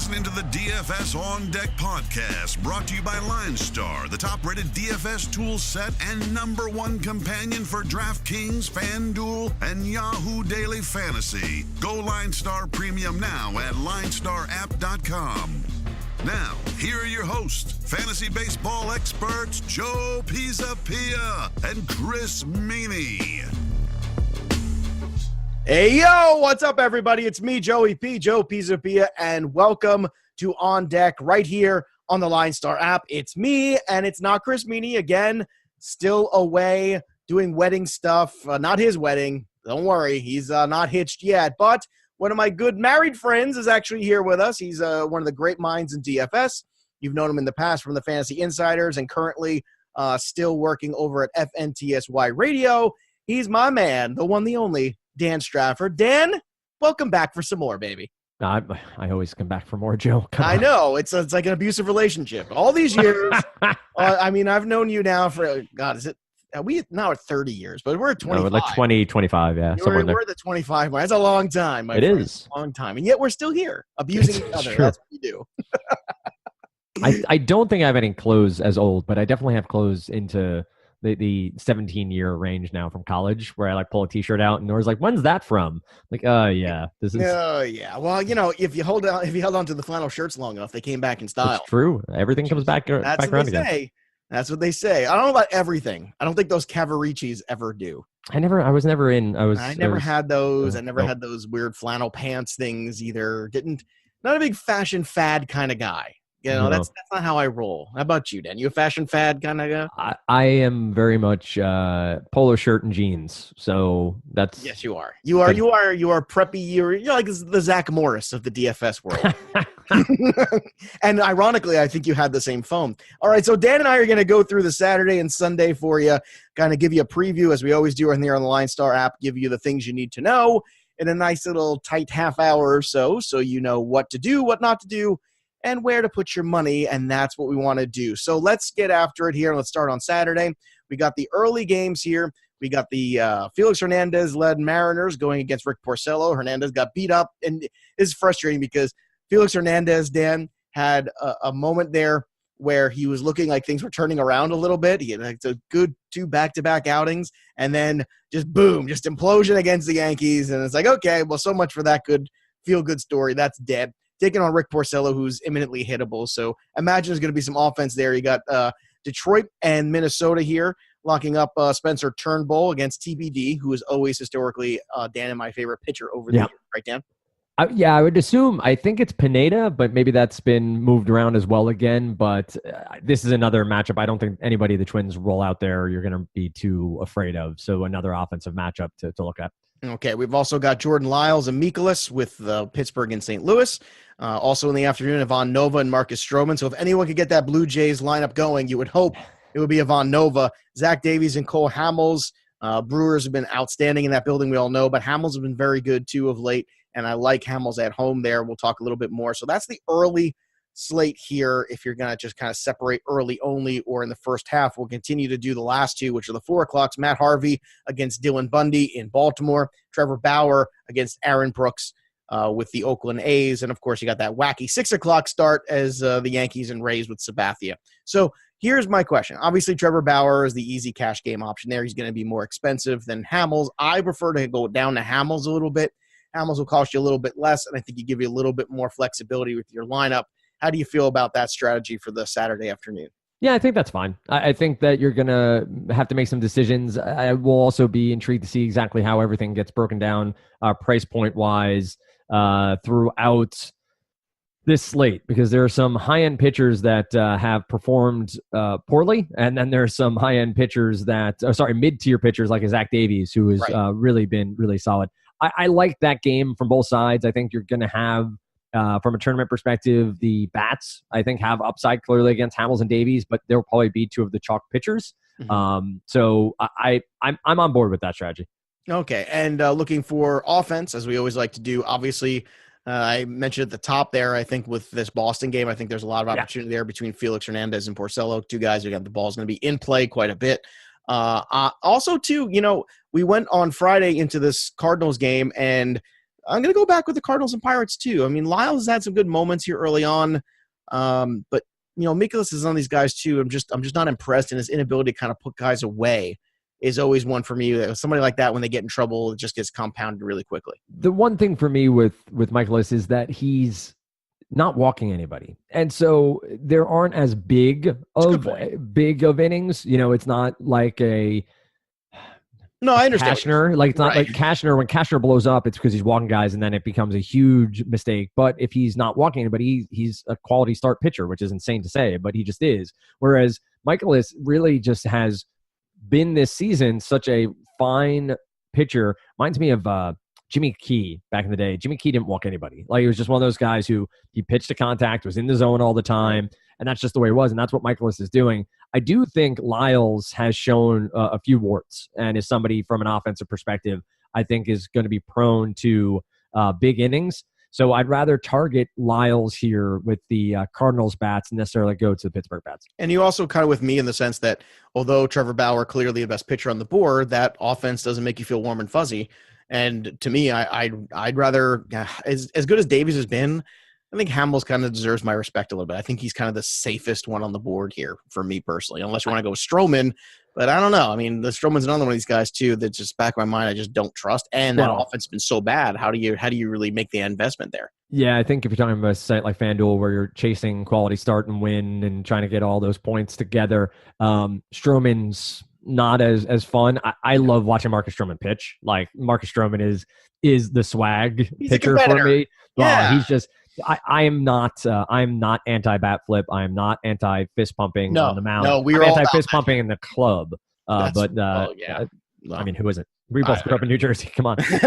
listening to the DFS On Deck podcast, brought to you by LineStar, the top-rated DFS tool set and #1 companion for DraftKings, FanDuel, and Yahoo Daily Fantasy. Go LineStar Premium now at LineStarApp.com. Now, here are your hosts, fantasy baseball experts Joe Pisapia and Chris Meany. Hey, yo, what's up, everybody? It's me, Joey P, Joe Pisapia, and welcome to On Deck right here on the LineStar app. It's me, and it's not Chris Meany, again, still away doing wedding stuff. Not his wedding. Don't worry, he's not hitched yet, but one of my good married friends is actually here with us. He's one of the great minds in DFS. You've known him in the past from the Fantasy Insiders and currently still working over at FNTSY Radio. He's my man, the one, the only, Dan Strafford. Dan, welcome back for some more, baby. I always come back for more, Joe. I know. It's like an abusive relationship. All these years, I mean, I've known you now for, God, is it? We now at 30 years, but we're at 25. No, like 20, 25, yeah. We're at the 25 mark. That's a long time, my friend. It is. A long time. And yet we're still here, abusing each other. True. That's what we do. I don't think I have any clothes as old, but I definitely have clothes into the 17-year range now from college, where I like pull a t-shirt out and Nora's like, when's that from? Like, yeah, this is. Oh, yeah. Well, you know, if you held on to the flannel shirts long enough, they came back in style. It's true. Everything comes back around again. That's what they say. I don't know about everything. I don't think those Cavaricis ever do. I never had those. Nope. I never had those weird flannel pants things either. Not a big fashion fad kind of guy. You know, that's not how I roll. How about you, Dan? You a fashion fad kind of guy? I am very much polo shirt and jeans. So that's yes, you are. You are preppy. You're like the Zach Morris of the DFS world. And ironically, I think you had the same phone. All right, so Dan and I are going to go through the Saturday and Sunday for you, kind of give you a preview as we always do here on the LineStar app, give you the things you need to know in a nice little tight half hour or so you know what to do, what not to do, and where to put your money, and that's what we want to do. So let's get after it here. Let's start on Saturday. We got the early games here. We got the Felix Hernandez-led Mariners going against Rick Porcello. Hernandez got beat up, and it's frustrating because Felix Hernandez, Dan, had a moment there where he was looking like things were turning around a little bit. He had like a good 2 back-to-back outings, and then just boom, just implosion against the Yankees. And it's like, okay, well, so much for that good feel-good story. That's dead. Taking on Rick Porcello, who's imminently hittable. So imagine there's going to be some offense there. You got Detroit and Minnesota here locking up Spencer Turnbull against TBD, who is always historically Dan and my favorite pitcher over the years. Right, Dan? I would assume. I think it's Pineda, but maybe that's been moved around as well again. But this is another matchup I don't think anybody the Twins roll out there you're going to be too afraid of. So another offensive matchup to look at. Okay, we've also got Jordan Lyles and Mikolas with Pittsburgh and St. Louis. Also in the afternoon, Ivan Nova and Marcus Stroman. So if anyone could get that Blue Jays lineup going, you would hope it would be Ivan Nova. Zach Davies and Cole Hamels. Brewers have been outstanding in that building, we all know, but Hamels have been very good too of late, and I like Hamels at home there. We'll talk a little bit more. So that's the early slate here. If you're going to just kind of separate early only or in the first half, we'll continue to do the last two, which are the 4 o'clocks. Matt Harvey against Dylan Bundy in Baltimore. Trevor Bauer against Aaron Brooks with the Oakland A's. And, of course, you got that wacky 6 o'clock start as the Yankees and Rays with Sabathia. So here's my question. Obviously, Trevor Bauer is the easy cash game option there. He's going to be more expensive than Hamels. I prefer to go down to Hamels a little bit. Hamels will cost you a little bit less, and I think you give you a little bit more flexibility with your lineup. How do you feel about that strategy for the Saturday afternoon? Yeah, I think that's fine. I think that you're going to have to make some decisions. I will also be intrigued to see exactly how everything gets broken down price point-wise throughout this slate, because there are some high-end pitchers that have performed poorly, and then there are some high-end pitchers mid-tier pitchers like a Zach Davies, who has really been really solid. I like that game from both sides. I think you're going to have from a tournament perspective, the bats, I think, have upside clearly against Hamels and Davies, but they'll probably be two of the chalk pitchers. Mm-hmm. So I'm on board with that strategy. Okay, and looking for offense, as we always like to do. Obviously, I mentioned at the top there, I think with this Boston game, I think there's a lot of opportunity there between Felix Hernandez and Porcello, two guys who got the ball's going to be in play quite a bit. Also, too, we went on Friday into this Cardinals game, and I'm going to go back with the Cardinals and Pirates too. I mean, Lyles has had some good moments here early on, but Mikolas is on these guys too. I'm just not impressed, and his inability to kind of put guys away is always one for me. Somebody like that, when they get in trouble, it just gets compounded really quickly. The one thing for me with Mikolas is that he's not walking anybody, and so there aren't as big of innings. It's not like a I understand. Cashner, like it's not like Cashner. When Cashner blows up, it's because he's walking guys, and then it becomes a huge mistake. But if he's not walking anybody, he's a quality start pitcher, which is insane to say, but he just is. Whereas Mikolas really just has been this season such a fine pitcher. Reminds me of Jimmy Key back in the day. Jimmy Key didn't walk anybody. Like, he was just one of those guys who he pitched to contact, was in the zone all the time, and that's just the way it was, and that's what Mikolas is doing. I do think Lyles has shown a few warts, and is somebody from an offensive perspective I think is going to be prone to big innings. So I'd rather target Lyles here with the Cardinals bats than necessarily go to the Pittsburgh bats. And you also kind of with me in the sense that although Trevor Bauer clearly the best pitcher on the board, that offense doesn't make you feel warm and fuzzy. And to me, I'd rather, as good as Davies has been, I think Hamels kind of deserves my respect a little bit. I think he's kind of the safest one on the board here for me personally, unless you want to go with Stroman. But I don't know. I mean, the Stroman's another one of these guys too that just back of my mind I just don't trust. And that offense has been so bad. How do you really make the investment there? Yeah, I think if you're talking about a site like FanDuel where you're chasing quality start and win and trying to get all those points together, Stroman's not as fun. I love watching Marcus Stroman pitch. Like, Marcus Stroman is the swag pitcher for me. Yeah. He's just. I'm not anti-bat flip. I'm not anti-fist pumping on the mound. No, we're anti-fist pumping in the club. I mean, who isn't? We both grew up in New Jersey. Come on. There's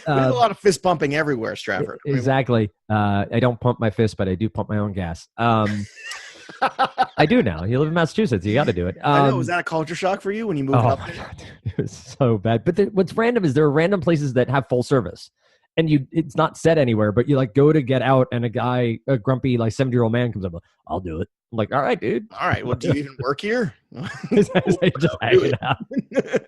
a lot of fist pumping everywhere, Strafford. Exactly. I don't pump my fist, but I do pump my own gas. I do now. You live in Massachusetts. You got to do it. I know. Was that a culture shock for you when you moved up there? God, it was so bad. But what's random is there are random places that have full service. And it's not said anywhere, but you like go to get out and a grumpy like 70-year-old man comes up, I'll do it. I'm like, all right, dude. All right. Well, do you even work here? Just hanging out.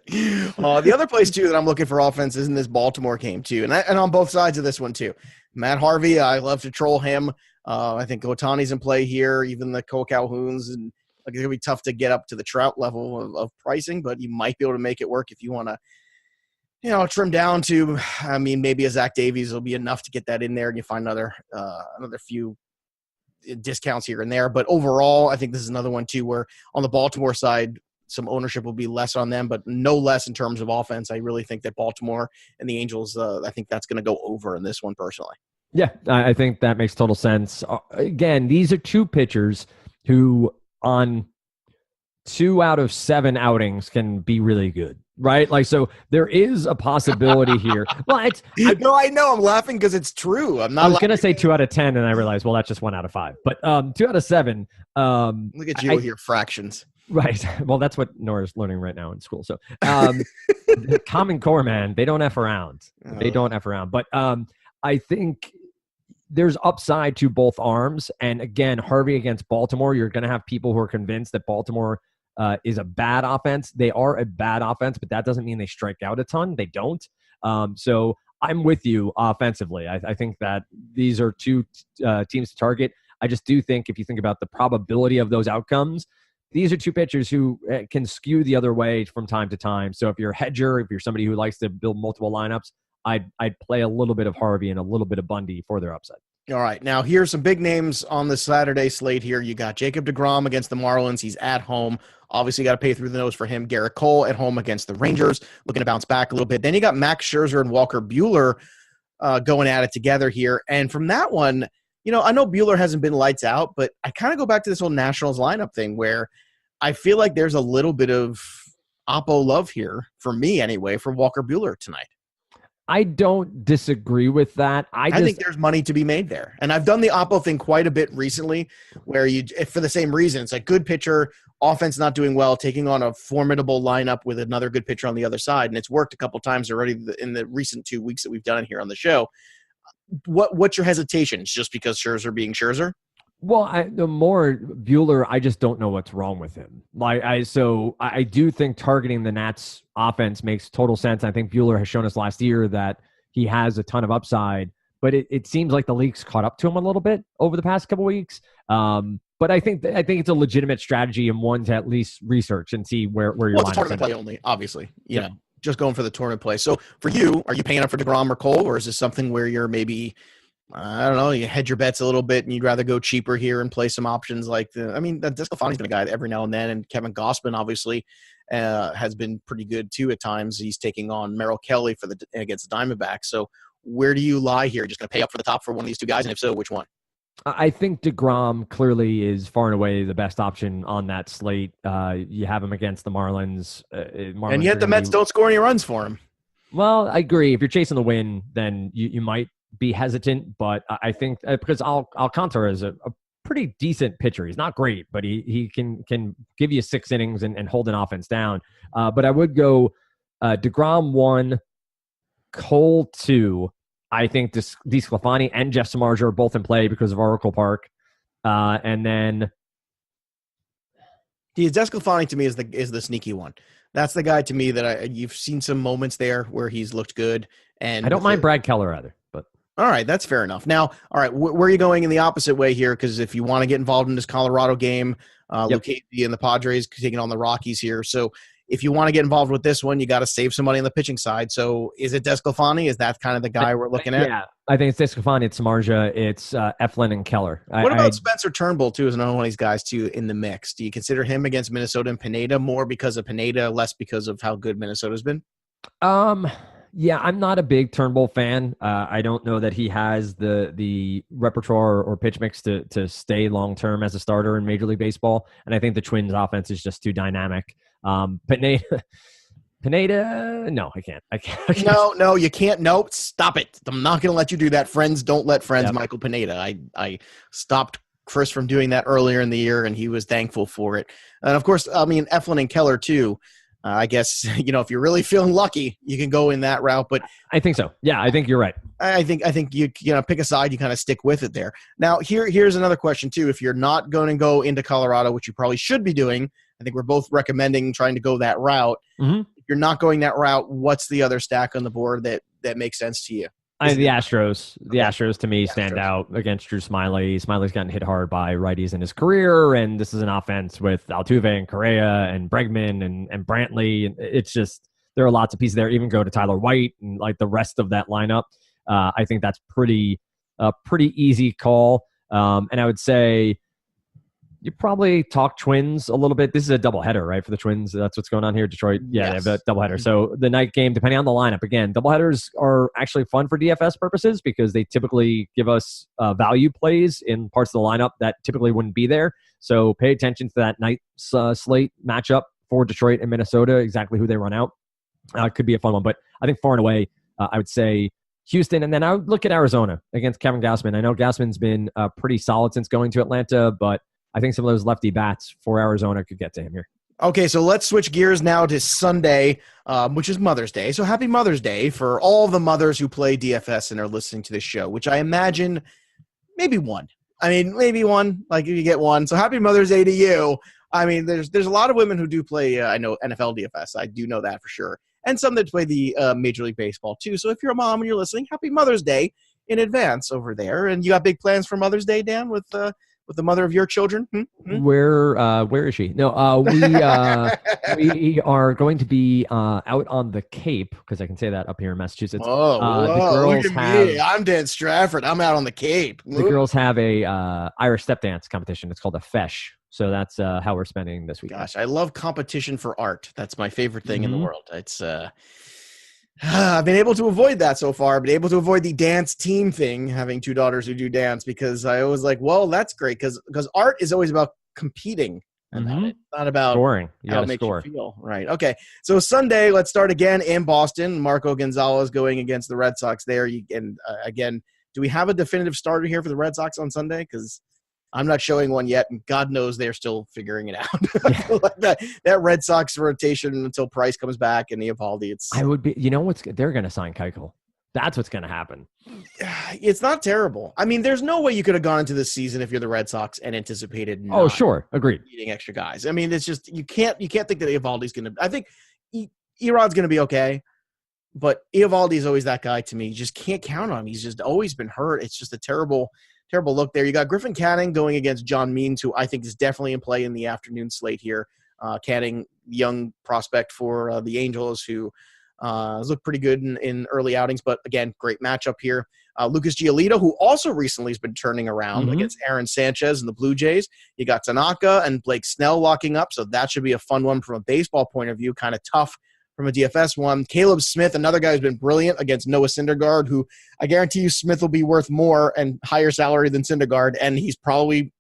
The other place too that I'm looking for offense is in this Baltimore game too. And on both sides of this one too. Matt Harvey, I love to troll him. I think Otani's in play here, even the Cole Calhouns, and it's going to be tough to get up to the Trout level of pricing, but you might be able to make it work if you want to, trim down to, maybe a Zach Davies will be enough to get that in there and you find another few discounts here and there. But overall, I think this is another one too, where on the Baltimore side, some ownership will be less on them, but no less in terms of offense. I really think that Baltimore and the Angels, I think that's going to go over in this one personally. Yeah, I think that makes total sense. Again, these are two pitchers who on 2 out of 7 outings can be really good. Right? Like, so there is a possibility here. Well, I know I'm laughing because it's true. I was going to say 2 out of 10 and I realized, well, that's just 1 out of 5, but 2 out of 7. Look at you with your fractions. Right. Well, that's what Nora's learning right now in school. So the Common Core, man, they don't F around. They don't F around. But I think there's upside to both arms. And again, Harvey against Baltimore, you're going to have people who are convinced that Baltimore is a bad offense. They are a bad offense, but that doesn't mean they strike out a ton. They don't. So I'm with you offensively. I think that these are two teams to target. I just do think if you think about the probability of those outcomes, these are two pitchers who can skew the other way from time to time. So if you're a hedger, if you're somebody who likes to build multiple lineups, I'd play a little bit of Harvey and a little bit of Bundy for their upside. All right. Now, here's some big names on the Saturday slate here. You got Jacob deGrom against the Marlins. He's at home. Obviously, got to pay through the nose for him. Garrett Cole at home against the Rangers, looking to bounce back a little bit. Then you got Max Scherzer and Walker Buehler going at it together here. And from that one, I know Buehler hasn't been lights out, but I kind of go back to this whole Nationals lineup thing where I feel like there's a little bit of Oppo love here, for me anyway, for Walker Buehler tonight. I don't disagree with that. I think there's money to be made there. And I've done the Oppo thing quite a bit recently where for the same reason, it's a good pitcher, offense not doing well, taking on a formidable lineup with another good pitcher on the other side. And it's worked a couple times already in the recent 2 weeks that we've done it here on the show. What's your hesitation? It's just because Scherzer being Scherzer? Well, the more Buehler, I just don't know what's wrong with him. So I do think targeting the Nats offense makes total sense. I think Buehler has shown us last year that he has a ton of upside, but it seems like the league's caught up to him a little bit over the past couple weeks. But I think it's a legitimate strategy and one to at least research and see where your it's a line tournament play only, obviously. You know, just going for the tournament play. So for you, are you paying up for deGrom or Cole, or is this something where you're maybe, I don't know, you hedge your bets a little bit and you'd rather go cheaper here and play some options like DeSclafani's been a guy every now and then, and Kevin Gossman obviously has been pretty good too at times. He's taking on Merrill Kelly against the Diamondbacks. So where do you lie here? Just going to pay up for the top for one of these two guys, and if so, which one? I think deGrom clearly is far and away the best option on that slate. You have him against the Marlins. And yet the Mets don't score any runs for him. Well, I agree. If you're chasing the win, then you might be hesitant. But I think because Alcantara is a pretty decent pitcher. He's not great, but he can give you 6 innings and hold an offense down. But I would go deGrom 1, Cole 2. I think DeSclafani and Jeff Samardzija are both in play because of Oracle Park. And then DeSclafani to me is the sneaky one. That's the guy to me that you've seen some moments there where he's looked good. And I don't mind Brad Keller either, but all right, that's fair enough. Now, all right, where are you going in the opposite way here? Because if you want to get involved in this Colorado game, Lucchesi and the Padres taking on the Rockies here. So if you want to get involved with this one, you got to save some money on the pitching side. So is it DeSclafani? Is that kind of the guy we're looking at? Yeah, I think it's DeSclafani, it's Samardzija, it's Eflin and Keller. What about Spencer Turnbull, too, is another one of these guys, too, in the mix? Do you consider him against Minnesota and Pineda more because of Pineda, less because of how good Minnesota's been? Yeah, I'm not a big Turnbull fan. I don't know that he has the repertoire or pitch mix to stay long-term as a starter in Major League Baseball. And I think the Twins offense is just too dynamic. Pineda, no, I can't. No, you can't. Nope, stop it. I'm not going to let you do that. Friends don't let friends. Yep. Michael Pineda. I stopped Chris from doing that earlier in the year, and he was thankful for it. And of course, Eflin and Keller too. I guess, if you're really feeling lucky, you can go in that route. But I think so. Yeah, I think you're right. I think you pick a side, you kind of stick with it there. Now, here's another question too. If you're not going to go into Colorado, which you probably should be doing, I think we're both recommending trying to go that route. Mm-hmm. If you're not going that route, what's the other stack on the board that makes sense to you? The Astros. The Astros to me stand out against Drew Smyly. Smyly's gotten hit hard by righties in his career, and this is an offense with Altuve and Correa and Bregman and Brantley. And it's just there are lots of pieces there. Even go to Tyler White and like the rest of that lineup. I think that's pretty easy call. And I would say you probably talk Twins a little bit. This is a doubleheader, right, for the Twins? That's what's going on here. Detroit, yeah, yes. They have a doubleheader. So the night game, depending on the lineup, again, doubleheaders are actually fun for DFS purposes because they typically give us value plays in parts of the lineup that typically wouldn't be there. So pay attention to that night slate matchup for Detroit and Minnesota, exactly who they run out. Could be a fun one. But I think far and away, I would say Houston, and then I would look at Arizona against Kevin Gausman. I know Gausman's been pretty solid since going to Atlanta, but I think some of those lefty bats for Arizona could get to him here. Okay, so let's switch gears now to Sunday, which is Mother's Day. So happy Mother's Day for all the mothers who play DFS and are listening to this show, which I imagine maybe one. Maybe one, like if you get one. So happy Mother's Day to you. There's a lot of women who do play, I know, NFL DFS. I do know that for sure. And some that play the Major League Baseball too. So if you're a mom and you're listening, happy Mother's Day in advance over there. And you got big plans for Mother's Day, Dan, with the mother of your children? Where is she? No, we are going to be out on the Cape, because I can say that up here in Massachusetts. The girls look at me. I'm Dan Strafford. I'm out on the Cape. The girls have a Irish step dance competition. It's called a fesh. So that's how we're spending this weekend. Gosh, I love competition for art. That's my favorite thing in the world. It's I've been able to avoid that so far. I've been able to avoid the dance team thing, having two daughters who do dance, because I was like, well, that's great, because art is always about competing, and not about scoring. How it makes you feel. Right. Okay. So Sunday, let's start again in Boston. Marco Gonzalez going against the Red Sox there. Again, do we have a definitive starter here for the Red Sox on Sunday? Because I'm not showing one yet, and God knows they're still figuring it out. Like that Red Sox rotation until Price comes back and Eovaldi. They're going to sign Keuchel. That's what's going to happen. It's not terrible. There's no way you could have gone into this season if you're the Red Sox and anticipated. Oh, sure, agreed. Needing extra guys. It's just you can't think that Eovaldi's going to. I think Erod's going to be okay. But Eovaldi is always that guy to me. You just can't count on him. He's just always been hurt. It's just a terrible look there. You got Griffin Canning going against John Means, who I think is definitely in play in the afternoon slate here. Canning, young prospect for the Angels, who has looked pretty good in early outings. But again, great matchup here. Lucas Giolito, who also recently has been turning around against Aaron Sanchez and the Blue Jays. You got Tanaka and Blake Snell locking up, so that should be a fun one from a baseball point of view. Kind of tough from a DFS one. Caleb Smith, another guy who's been brilliant against Noah Syndergaard, who I guarantee you Smith will be worth more and higher salary than Syndergaard, and he's probably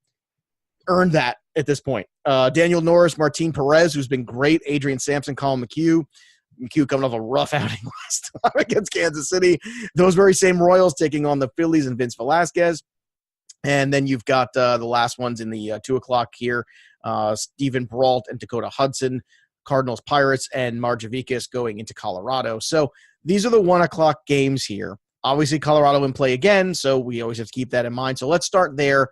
earned that at this point. Daniel Norris, Martin Perez, who's been great, Adrian Sampson, Colin McHugh. McHugh coming off a rough outing last time against Kansas City. Those very same Royals taking on the Phillies and Vince Velasquez. And then you've got the last ones in the 2 o'clock here. Stephen Brault and Dakota Hudson, Cardinals, Pirates, and Marjavikas going into Colorado. So these are the 1 o'clock games here. Obviously, Colorado in play again, so we always have to keep that in mind. So let's start there.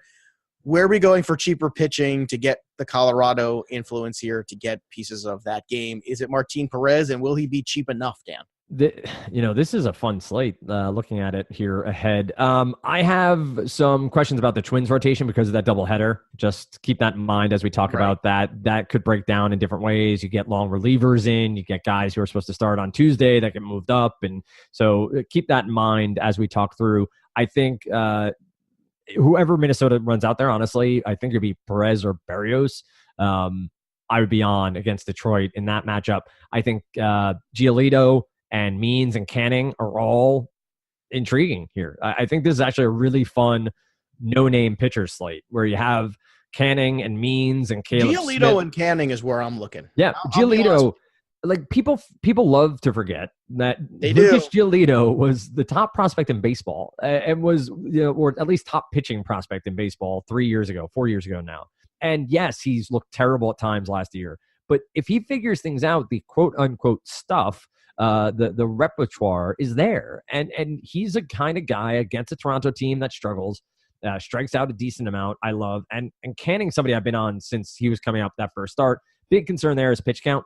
Where are we going for cheaper pitching to get the Colorado influence here, to get pieces of that game? Is it Martin Perez, and will he be cheap enough, Dan? This is a fun slate looking at it here ahead. I have some questions about the Twins rotation because of that doubleheader. Just keep that in mind as we talk about that. That could break down in different ways. You get long relievers in, you get guys who are supposed to start on Tuesday that get moved up. And so keep that in mind as we talk through. I think whoever Minnesota runs out there, honestly, I think it'd be Perez or Berrios. I would be on against Detroit in that matchup. I think Giolito and Means and Canning are all intriguing here. I think this is actually a really fun no-name pitcher slate where you have Canning and Means and Caleb Giolito Smith. and Canning is where I'm looking. Yeah, Giolito, like people love to forget that they Lucas do. Giolito was the top prospect in baseball and was, or at least top pitching prospect in baseball 4 years ago now. And yes, he's looked terrible at times last year, but if he figures things out, the quote unquote stuff, the repertoire is there. And he's a kind of guy against a Toronto team that struggles, strikes out a decent amount. I love, and Canning, somebody I've been on since he was coming up that first start. Big concern there is pitch count.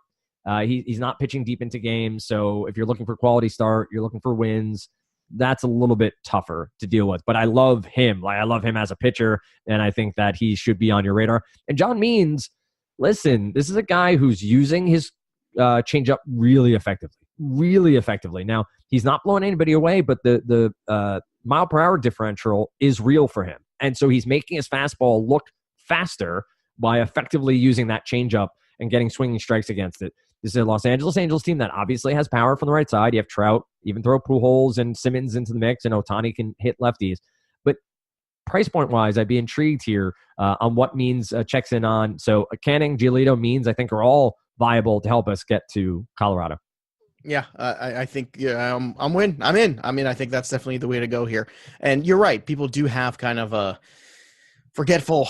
He's not pitching deep into games. So if you're looking for quality start, you're looking for wins, that's a little bit tougher to deal with. But I love him. I love him as a pitcher, and I think that he should be on your radar. And John Means, listen, this is a guy who's using his changeup really effectively. Now, he's not blowing anybody away, but the mile per hour differential is real for him. And so he's making his fastball look faster by effectively using that changeup and getting swinging strikes against it. This is a Los Angeles Angels team that obviously has power from the right side. You have Trout, even throw Pujols and Simmons into the mix, and Ohtani can hit lefties. But price point-wise, I'd be intrigued here on what Means checks in on. So Canning, Giolito, Means, I think are all viable to help us get to Colorado. Yeah, I think I'm in. I mean, I think that's definitely the way to go here. And you're right. People do have kind of a forgetful,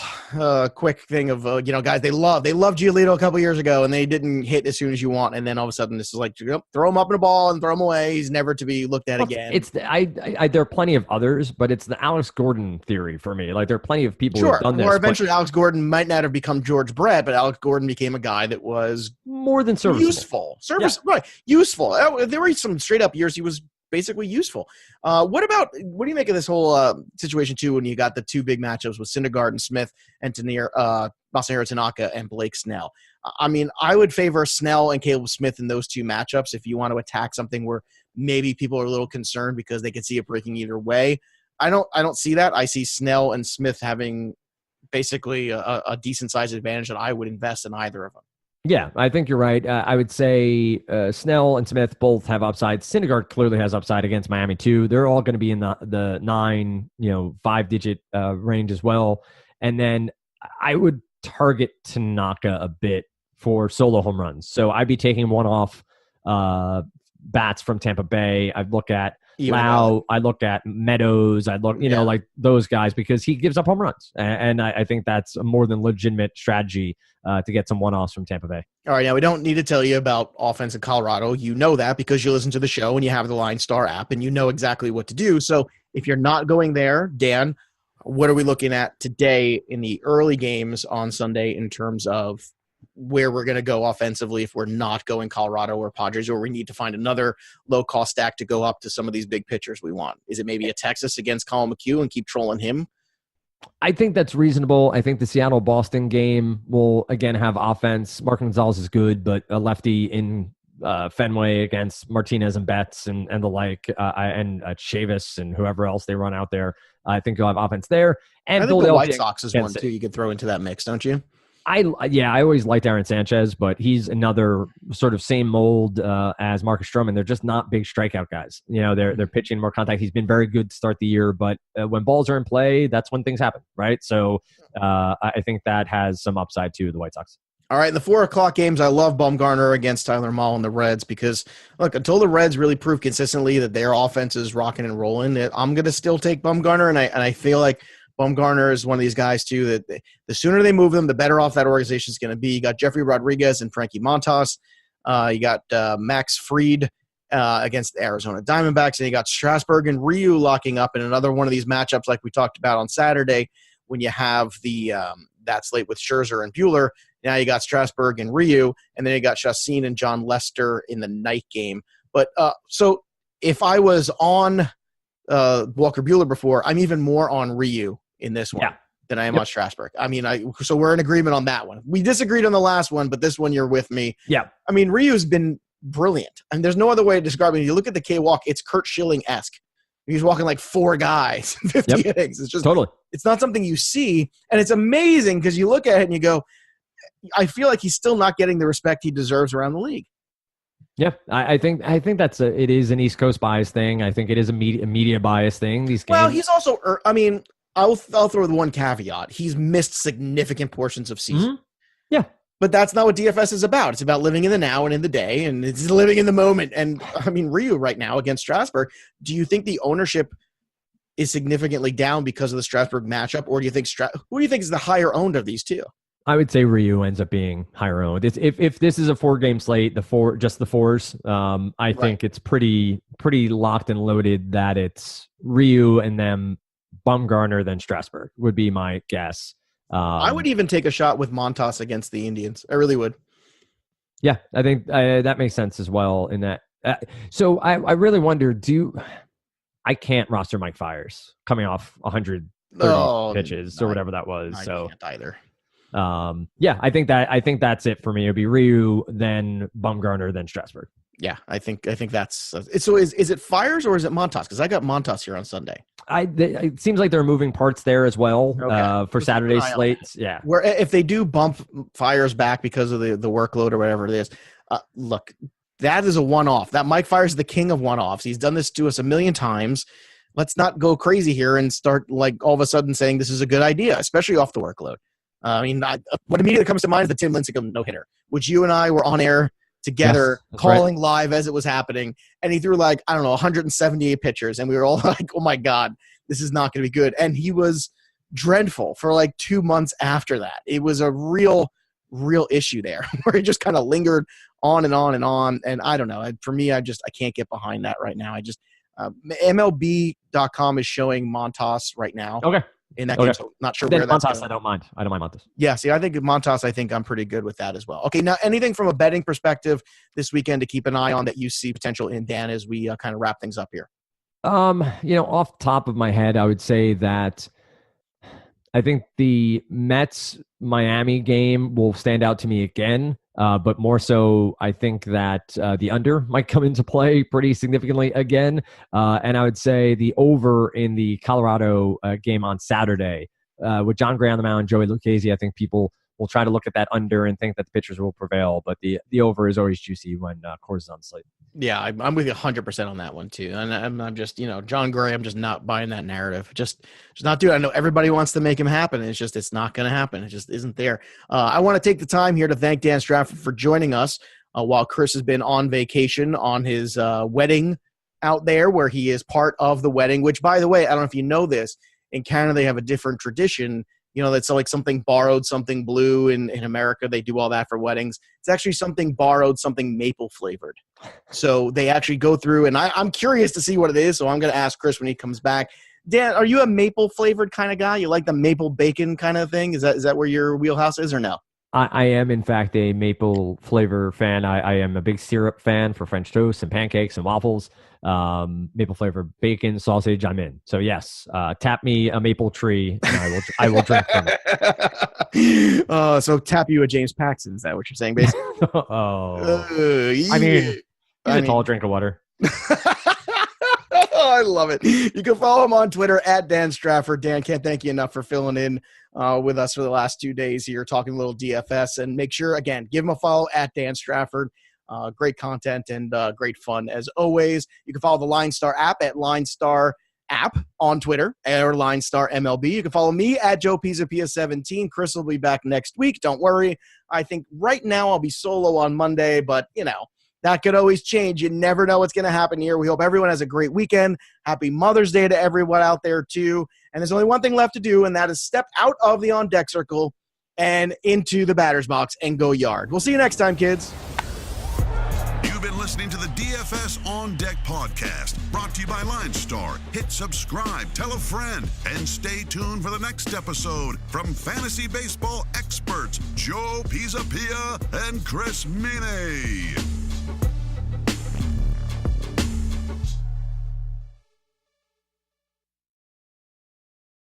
quick thing of, guys they love Giolito a couple years ago and they didn't hit as soon as you want. And then all of a sudden this is like, throw him up in a ball and throw him away. He's never to be looked at again. There are plenty of others, but it's the Alex Gordon theory for me. Like there are plenty of people who have done this. Or eventually Alex Gordon might not have become George Brett, but Alex Gordon became a guy that was more than serviceable. Right. Useful. There were some straight up years he was basically useful. What do you make of this whole situation too when you got the two big matchups with Syndergaard and Smith and Masahiro Tanaka and Blake Snell? I mean, I would favor Snell and Caleb Smith in those two matchups if you want to attack something where maybe people are a little concerned because they can see it breaking either way. I don't see that. I see Snell and Smith having basically a decent sized advantage that I would invest in either of them. Yeah, I think you're right. I would say Snell and Smith both have upside. Syndergaard clearly has upside against Miami too. They're all going to be in the 9, 5-digit range as well. And then I would target Tanaka a bit for solo home runs. So I'd be taking one-off bats from Tampa Bay. I'd look at Lau. I look at Meadows. I look, like those guys because he gives up home runs, and I think that's a more than legitimate strategy to get some one-offs from Tampa Bay. All right, now we don't need to tell you about offense in Colorado. You know that because you listen to the show and you have the LineStar app and you know exactly what to do. So if you're not going there, Dan, what are we looking at today in the early games on Sunday in terms of where we're going to go offensively if we're not going Colorado or Padres, or we need to find another low-cost stack to go up to some of these big pitchers we want? Is it maybe a Texas against Colin McHugh and keep trolling him? I think that's reasonable. I think the Seattle-Boston game will, again, have offense. Mark Gonzalez is good, but a lefty in Fenway against Martinez and Betts and the like, and Chavis and whoever else they run out there. I think you'll have offense there. And I think the White Sox is one, too, you could throw into that mix, don't you? I always liked Aaron Sanchez, but he's another sort of same mold as Marcus Stroman. They're just not big strikeout guys. They're pitching more contact. He's been very good to start the year, but when balls are in play, that's when things happen, right? So I think that has some upside to the White Sox. All right, in the 4 o'clock games, I love Bumgarner against Tyler Mahle and the Reds because, look, until the Reds really prove consistently that their offense is rocking and rolling, I'm going to still take Bumgarner, and I feel like Bumgarner is one of these guys, too, that the sooner they move them, the better off that organization is going to be. You got Jeffrey Rodriguez and Frankie Montas. You got Max Fried against the Arizona Diamondbacks, and you got Strasburg and Ryu locking up in another one of these matchups like we talked about on Saturday when you have the that slate with Scherzer and Buehler. Now you got Strasburg and Ryu, and then you got Chacin and John Lester in the night game. But so if I was on Walker Buehler before, I'm even more on Ryu in this one than I am on Strasburg. I mean, so we're in agreement on that one. We disagreed on the last one, but this one you're with me. Yeah. I mean, Ryu's been brilliant. I mean, there's no other way to describe it. You look at the K-walk, it's Kurt Schilling-esque. He's walking like 4 guys, 50 innings. It's just totally. It's not something you see, and it's amazing because you look at it and you go, I feel like he's still not getting the respect he deserves around the league. Yeah, I think that's it is an East Coast bias thing. I think it is a media bias thing. These games. Well, he's also. I mean, I'll throw the one caveat. He's missed significant portions of season. Mm-hmm. Yeah, but that's not what DFS is about. It's about living in the now and in the day, and it's living in the moment. And I mean, Ryu right now against Strasburg. Do you think the ownership is significantly down because of the Strasburg matchup, or do you think who do you think is the higher owned of these two? I would say Ryu ends up being higher owned. If this is a 4-game slate, just the fours, I think it's pretty locked and loaded that it's Ryu and then Bumgarner, then Strasburg would be my guess. I would even take a shot with Montas against the Indians. I really would. Yeah, I think that makes sense as well in that. So I really wonder, I can't roster Mike Fiers coming off 130 pitches or whatever that was. I can't either. I think that's it for me. It'd be Ryu, then Bumgarner, then Strasburg. Yeah, I think that's it. So is it Fiers or is it Montas? Because I got Montas here on Sunday. It seems like there are moving parts there as well for Saturday's slates. Yeah, where if they do bump Fiers back because of the workload or whatever it is, look, that is a one-off. That Mike Fiers is the king of one-offs. He's done this to us a million times. Let's not go crazy here and start like all of a sudden saying this is a good idea, especially off the workload. I mean, what immediately comes to mind is the Tim Lincecum no-hitter, which you and I were on air together calling live as it was happening. And he threw 178 pitchers. And we were all like, oh my God, this is not going to be good. And he was dreadful for 2 months after that. It was a real issue there where he just kind of lingered on and on and on. And I don't know. For me, I can't get behind that right now. MLB.com is showing Montas right now. Okay. In that game, so not sure then where that's Montas, going. I don't mind Montas. Yeah, see, I think Montas, I'm pretty good with that as well. Okay, now anything from a betting perspective this weekend to keep an eye on that you see potential in, Dan, as we kind of wrap things up here? Off the top of my head, I would say that I think the Mets-Miami game will stand out to me again. But more so, I think that the under might come into play pretty significantly again. And I would say the over in the Colorado game on Saturday with John Gray on the mound, Joey Lucchesi, I think people will try to look at that under and think that the pitchers will prevail. But the over is always juicy when Coors is on the slate. Yeah, I'm with you 100% on that one too. And I'm just, John Gray, I'm just not buying that narrative. Just not doing it. I know everybody wants to make him happen. It's not going to happen. It just isn't there. I want to take the time here to thank Dan Strafford for joining us while Chris has been on vacation on his wedding out there, where he is part of the wedding, which, by the way, I don't know if you know this, in Canada, they have a different tradition. That's like something borrowed, something blue. In America, they do all that for weddings. It's actually something borrowed, something maple flavored. So they actually go through, and I'm curious to see what it is. So I'm going to ask Chris when he comes back. Dan, are you a maple flavored kind of guy? You like the maple bacon kind of thing? Is that where your wheelhouse is, or no? I am, in fact, a maple flavor fan. I am a big syrup fan for French toast and pancakes and waffles. Maple flavor bacon, sausage, I'm in. So yes, tap me a maple tree and I will drink from it. So tap you a James Paxton. Is that what you're saying, basically? I mean, a tall drink of water. I love it. You can follow him on Twitter at Dan Strafford. Dan, can't thank you enough for filling in with us for the last 2 days here, talking a little DFS. And make sure, again, give him a follow at Dan Strafford. Great content and great fun as always. You can follow the LineStar app at LineStar App on Twitter or LineStar MLB. You can follow me at Joe Pisapia 17. Chris will be back next week. Don't worry. I think right now I'll be solo on Monday, but that could always change. You never know what's going to happen here. We hope everyone has a great weekend. Happy Mother's Day to everyone out there, too. And there's only one thing left to do, and that is step out of the on-deck circle and into the batter's box and go yard. We'll see you next time, kids. You've been listening to the DFS On Deck podcast, brought to you by LineStar. Hit subscribe, tell a friend, and stay tuned for the next episode from fantasy baseball experts Joe Pisapia and Chris Mine.